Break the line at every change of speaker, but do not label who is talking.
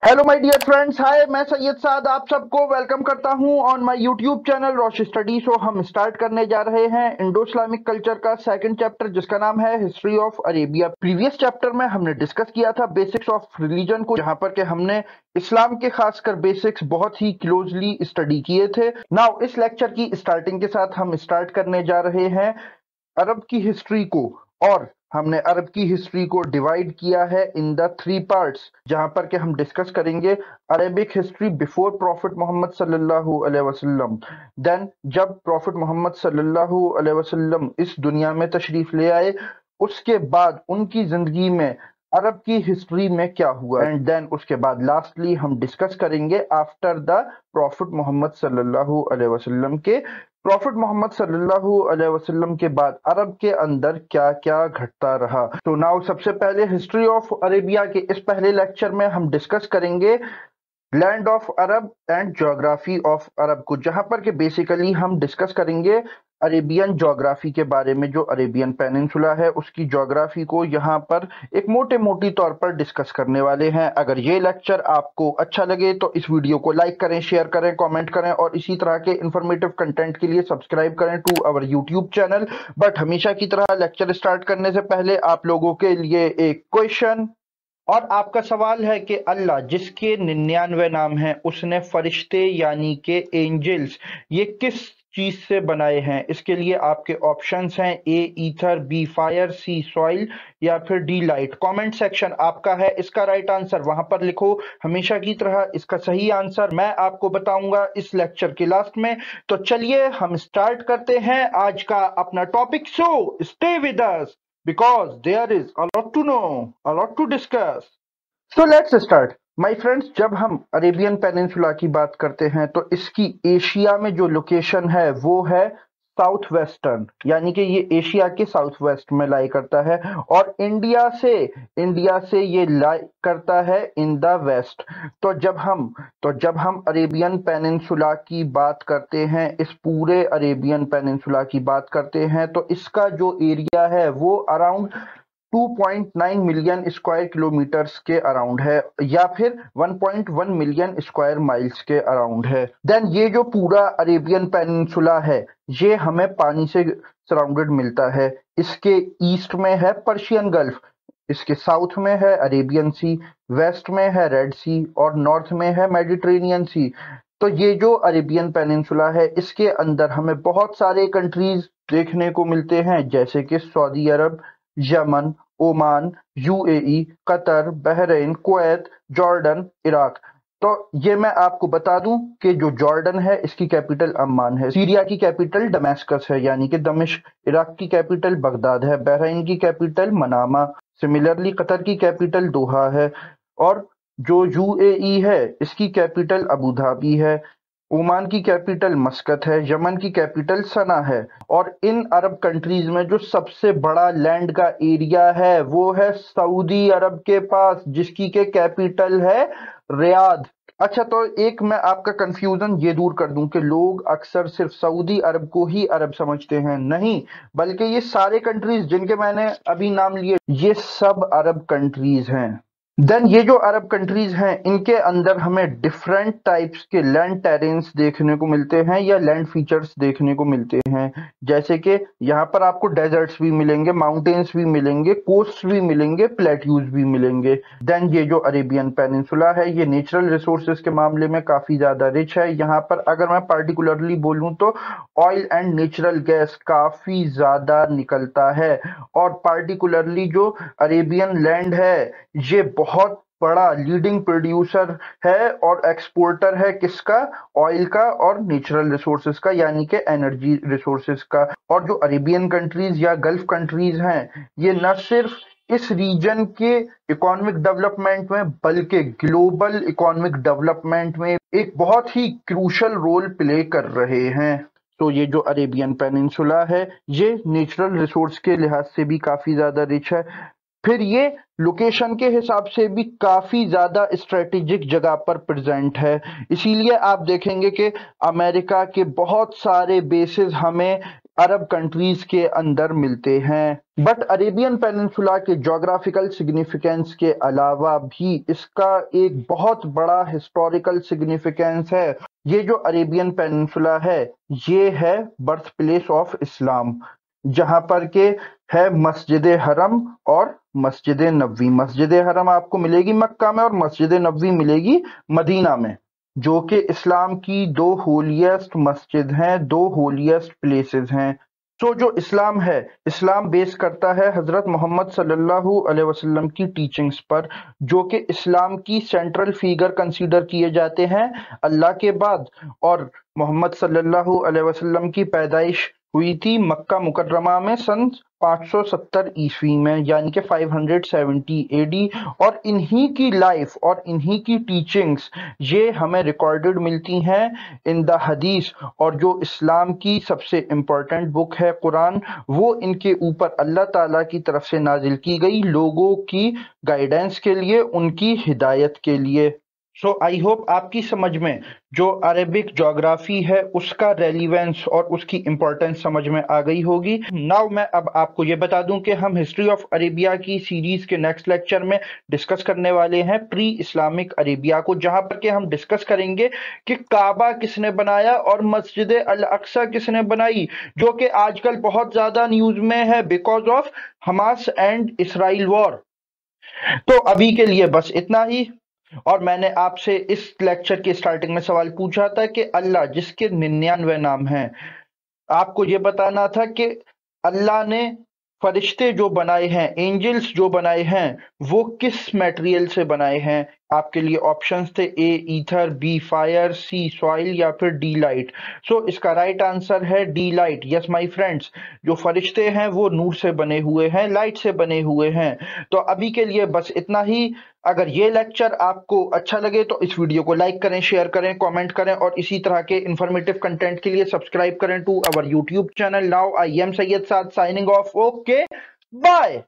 Hello my dear friends, hi, मैं सैयद साद आप सबको वेलकम करता हूं on my YouTube channel Rosh study. So हम स्टार्ट करने जा रहे हैं इंडो इस्लामिक कल्चर का सेकंड चैप्टर, जिसका नाम है history of Arabia. Previous chapter में हमने डिस्कस किया था बेसिक्स ऑफ रिलीजन को, जहां पर के हमने इस्लाम के खासकर बेसिक्स बहुत ही क्लोजली स्टडी किए थे। नाउ इस लेक्चर की स्टार्टिंग के साथ हम स्टार्ट करने जा रहे हैं अरब की हिस्ट्री को, और हमने अरब की हिस्ट्री को डिवाइड किया है इन द 3 पार्ट्स, जहां पर के हम डिस्कस करेंगे Arabic history before prophet Mohammad सल्लल्लाहु अलैहि वसल्लम। देन जब प्रॉफिट मोहम्मद सल्लल्लाहु अलैहि वसल्लम इस दुनिया में तशरीफ ले आए, उसके बाद उनकी जिंदगी में अरब की हिस्ट्री में क्या हुआ, एंड देन उसके बाद लास्टली हम डिस्कस करेंगे आफ्टर द प्रॉफिट मोहम्मद सल्लल्लाहु अलैहि वसल्लम के प्रॉफिट मोहम्मद सल्लल्लाहु अलैहि वसल्लम के बाद अरब के अंदर क्या क्या घटता रहा। तो नाउ सबसे पहले हिस्ट्री ऑफ अरेबिया के इस पहले लेक्चर में हम डिस्कस करेंगे land of Arab and geography of Arab को, जहां पर के बेसिकली हम डिस्कस करेंगे अरेबियन ज्योग्राफी के बारे में। जो अरेबियन पेनिनसुला है उसकी ज्योग्राफी को यहाँ पर एक मोटी तौर पर डिस्कस करने वाले हैं। अगर ये लेक्चर आपको अच्छा लगे तो इस वीडियो को लाइक करें, शेयर करें, कमेंट करें, और इसी तरह के इंफॉर्मेटिव कंटेंट के लिए सब्सक्राइब करें to our YouTube channel. But हमेशा की तरह लेक्चर स्टार्ट करने से पहले आप लोगों के लिए एक क्वेश्चन, और आपका सवाल है कि अल्लाह जिसके 99 नाम हैं उसने फरिश्ते यानी के एंजल्स ये किस चीज से बनाए हैं। इसके लिए आपके ऑप्शंस हैं ए ईथर, बी फायर, सी सॉइल या फिर डी लाइट। कमेंट सेक्शन आपका है, इसका राइट आंसर वहां पर लिखो। हमेशा की तरह इसका सही आंसर मैं आपको बताऊंगा इस लेक्चर के लास्ट में। तो चलिए हम स्टार्ट करते हैं आज का अपना topic. So stay with us because there is a lot to know, a lot to discuss. So let's start. My friends, जब हम अरेबियन पेनिनसुला की बात करते हैं तो इसकी एशिया में जो लोकेशन है वो है साउथ वेस्टर्न, यानी कि ये एशिया के साउथ वेस्ट में लाई करता है, और इंडिया से ये लाई करता है इन द वेस्ट। तो जब हम अरेबियन पेनिनसुला की बात करते हैं, इस पूरे अरेबियन पेनिनसुला की बात करते हैं, तो इसका जो एरिया है वो अराउंड 2.9 मिलियन स्क्वायर किलोमीटर्स के अराउंड है, या फिर 1.1 मिलियन स्क्वायर माइल्स के अराउंड है। देन ये जो पूरा अरेबियन पेनिनसुला है ये हमें पानी से सराउंडेड मिलता है। इसके ईस्ट में है पर्शियन गल्फ, इसके साउथ में है अरेबियन सी, वेस्ट में है रेड सी, और नॉर्थ में है मेडिटेरेनियन सी। तो ये जो अरेबियन पेनिनसुला है इसके अंदर हमें बहुत सारे कंट्रीज देखने को मिलते हैं, जैसे कि Saudi Arab, Yemen, Oman, UAE, Qatar, Bahrain, Kuwait, Jordan, Iraq. तो ये मैं आपको बता दूं कि जो जॉर्डन है इसकी कैपिटल अम्मान है, सीरिया की कैपिटल दमिश्क है यानी कि दमिश्क, इराक की कैपिटल बगदाद है, बहरीन की कैपिटल मनामा, सिमिलरली कतर की कैपिटल दोहा है, और जो यूएई है इसकी कैपिटल अबू धाबी है, ओमान की कैपिटल मस्कत है, यमन की कैपिटल सना है, और इन अरब कंट्रीज में जो सबसे बड़ा लैंड का एरिया है वो है सऊदी अरब के पास, जिसकी के कैपिटल है रियाद। अच्छा, तो एक मैं आपका कंफ्यूजन ये दूर कर दूं कि लोग अक्सर सिर्फ सऊदी अरब को ही अरब समझते हैं, नहीं, बल्कि ये सारे कंट्रीज जिनके मैंने अभी नाम लिए ये सब अरब कंट्रीज हैं। देन ये जो अरब कंट्रीज हैं इनके अंदर हमें डिफरेंट टाइप्स के लैंड टेरेन्स देखने को मिलते हैं या लैंड फीचर्स देखने को मिलते हैं, जैसे कि यहाँ पर आपको डेजर्ट्स भी मिलेंगे, माउंटेन्स भी मिलेंगे, कोस्ट भी मिलेंगे, प्लेट्यूज भी मिलेंगे। देन ये जो अरेबियन पेनिनसुला है ये नेचुरल रिसोर्सेज के मामले में काफी ज्यादा रिच है। यहाँ पर अगर मैं पार्टिकुलरली बोलूँ तो ऑयल एंड नेचुरल गैस काफी ज्यादा निकलता है, और पार्टिकुलरली जो अरेबियन लैंड है ये बहुत बड़ा लीडिंग प्रोड्यूसर है और एक्सपोर्टर है किसका, ऑयल का और नेचुरल रिसोर्सेज का, यानी कि एनर्जी रिसोर्सेज का। और जो अरेबियन कंट्रीज या गल्फ कंट्रीज हैं ये न सिर्फ इस रीजन के इकोनॉमिक डेवलपमेंट में बल्कि ग्लोबल इकोनॉमिक डेवलपमेंट में एक बहुत ही क्रूशल रोल प्ले कर रहे हैं। तो ये जो अरेबियन पेनिनसुला है ये नेचुरल रिसोर्स के लिहाज से भी काफी ज्यादा रिच है, फिर ये लोकेशन के हिसाब से भी काफी ज्यादा स्ट्रेटेजिक जगह पर प्रेजेंट है। इसीलिए आप देखेंगे कि अमेरिका के बहुत सारे बेसेस हमें अरब कंट्रीज के अंदर मिलते हैं। बट अरेबियन पेनिनसुला के जोग्राफिकल सिग्निफिकेंस के अलावा भी इसका एक बहुत बड़ा हिस्टोरिकल सिग्निफिकेंस है। ये जो अरेबियन पेनिनसुला है ये है बर्थ प्लेस ऑफ इस्लाम, जहां पर के है मस्जिद हरम और मस्जिद नबवी। मस्जिद हरम आपको मिलेगी मक्का में और मस्जिद नबवी मिलेगी मदीना में, जो कि इस्लाम की दो होलिएस्ट मस्जिद हैं, दो होलिएस्ट प्लेसेस हैं। सो जो इस्लाम है, इस्लाम बेस करता है हजरत मोहम्मद सल्लल्लाहु अलैहि वसल्लम की टीचिंग्स पर, जो कि इस्लाम की सेंट्रल फिगर कंसीडर किए जाते हैं अल्लाह के बाद। और मोहम्मद सल्लल्लाहु अलैहि वसल्लम की पैदाइश हुई थी मक्का मुकर्रमा में सन 570 ईस्वी में, यानी कि 570 एडी। और इन्हीं की लाइफ और इन्हीं की टीचिंग्स ये हमें रिकॉर्डेड मिलती हैं इन द हदीस। और जो इस्लाम की सबसे इम्पोर्टेंट बुक है कुरान, वो इनके ऊपर अल्लाह ताला की तरफ से नाजिल की गई लोगों की गाइडेंस के लिए, उनकी हिदायत के लिए। सो आई होप आपकी समझ में जो अरेबिक ज्योग्राफी है उसका रेलिवेंस और उसकी इम्पोर्टेंस समझ में आ गई होगी। नाउ मैं अब आपको ये बता दूं कि हम हिस्ट्री ऑफ अरेबिया की सीरीज के नेक्स्ट लेक्चर में डिस्कस करने वाले हैं प्री इस्लामिक अरेबिया को, जहां पर के हम डिस्कस करेंगे कि काबा किसने बनाया और मस्जिद अल अक्सा किसने बनाई, जो कि आजकल बहुत ज्यादा न्यूज में है because of Hamas and Israel war. तो अभी के लिए बस इतना ही। और मैंने आपसे इस लेक्चर के स्टार्टिंग में सवाल पूछा था कि अल्लाह जिसके 99 नाम हैं, आपको ये बताना था कि अल्लाह ने फरिश्ते जो बनाए हैं, एंजल्स जो बनाए हैं, वो किस मटेरियल से बनाए हैं। आपके लिए ऑप्शंस थे ए ईथर, बी फायर, सी सॉइल या फिर डी लाइट। सो इसका राइट आंसर है D light. Yes my friends, जो फरिश्ते हैं वो नूर से बने हुए हैं, लाइट से बने हुए हैं। तो अभी के लिए बस इतना ही। अगर ये लेक्चर आपको अच्छा लगे तो इस वीडियो को लाइक करें, शेयर करें, कमेंट करें और इसी तरह के इंफॉर्मेटिव कंटेंट के लिए सब्सक्राइब करें to our YouTube channel. Now I am Syed Saad signing off. Okay, bye.